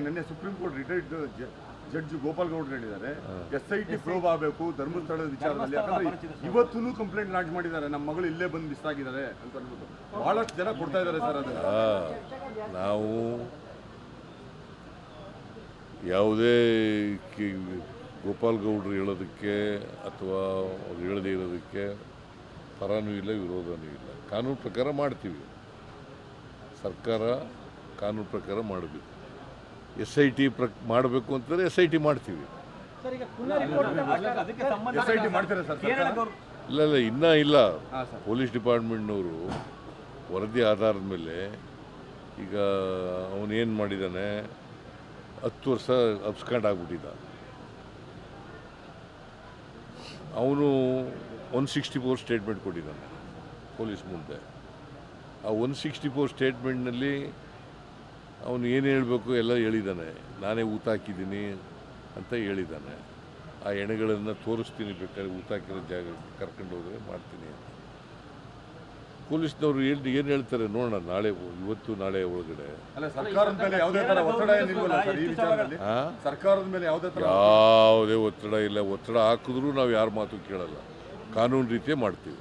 ನಿನ್ನೆ supreme court retired judge Gopal ಗೌಡ್ರು ಹೇಳಿದ್ದಾರೆ SIT ಪ್ರೋಬ್ ಆಗಬೇಕು ಧರ್ಮಸ್ಥಳದ ವಿಚಾರದಲ್ಲಿ. ಯಾಕಂದ್ರೆ ಇವತ್ತೂ ಕಂಪ್ಲೇಂಟ್ ಲಾಂಚ್ ಮಾಡಿದ್ದಾರೆ, ನಮ್ಮ ಮಗಳು ಇಲ್ಲೇ ಬಂದು ಮಿಸ್ ಆಗಿದ್ದಾರೆ ಅಂತ ಅಂದ್ಬಿಟ್ಟು ಬಹಳಷ್ಟು ಜನ ಕೊಡ್ತಾ ಇದ್ದಾರೆ ಸರ್. ಅದನ್ನ ನಾವು ಯಾವುದೇ ಗೋಪಾಲ್ ಗೌಡ್ರು ಹೇಳೋದಕ್ಕೆ ಅಥವಾ ಅವ್ರು ಹೇಳದೇ ಇರೋದಕ್ಕೆ ಪರನೂ ಇಲ್ಲ ವಿರೋಧನೂ ಇಲ್ಲ. ಕಾನೂನು ಪ್ರಕಾರ ಮಾಡ್ತೀವಿ, ಸರ್ಕಾರ ಕಾನೂನು ಪ್ರಕಾರ ಮಾಡಬೇಕು. SIT ಮಾಡಬೇಕು ಅಂತಂದರೆ SIT ಮಾಡ್ತೀವಿ. SIT ಮಾಡ್ತಾರೆ ಸರ್? ಇಲ್ಲ ಇನ್ನೂ ಇಲ್ಲ. ಪೊಲೀಸ್ ಡಿಪಾರ್ಟ್ಮೆಂಟ್ನವರು ವರದಿ ಆಧಾರದ ಮೇಲೆ ಈಗ ಅವನೇನು ಮಾಡಿದ್ದಾನೆ, 10 ವರ್ಷ ಅಬ್ಸ್ಕಾಂಡ್ ಆಗಿಬಿಟ್ಟಿದ್ದ. ಅವನು 164 ಸ್ಟೇಟ್ಮೆಂಟ್ ಕೊಟ್ಟಿದ್ದಾನೆ ಪೊಲೀಸ್ ಮುಂದೆ. ಆ 164 ಸ್ಟೇಟ್ಮೆಂಟ್ನಲ್ಲಿ ಅವನು ಏನು ಹೇಳಬೇಕು ಎಲ್ಲ ಹೇಳಿದ್ದಾನೆ. ನಾನೇ ಊತ ಹಾಕಿದ್ದೀನಿ ಅಂತ ಹೇಳಿದ್ದಾನೆ. ಆ ಎಣೆಗಳನ್ನು ತೋರಿಸ್ತೀನಿ, ಬೇಕಾದ್ರೆ ಊತ ಹಾಕಿರೋ ಜಾಗ ಕರ್ಕೊಂಡು ಹೋದರೆ ಮಾಡ್ತೀನಿ ಅಂತ. ಪೊಲೀಸ್ನವರು ಏನು ಹೇಳ್ತಾರೆ ನೋಡೋಣ, ನಾಳೆ ಇವತ್ತು ನಾಳೆ ಒಳಗಡೆ. ಸರ್ಕಾರದ ಮೇಲೆ ಯಾವುದೇ ಥರ ಒತ್ತಡ ಏನಿಲ್ವಲ್ಲ ಸರ್ ಈ ವಿಚಾರದಲ್ಲಿ? ಸರ್ಕಾರದ ಮೇಲೆ ಯಾವುದೇ ಒತ್ತಡ ಇಲ್ಲ. ಒತ್ತಡ ಹಾಕಿದ್ರೂ ನಾವು ಯಾರ ಮಾತು ಕೇಳಲ್ಲ, ಕಾನೂನು ರೀತಿಯೇ ಮಾಡ್ತೀವಿ.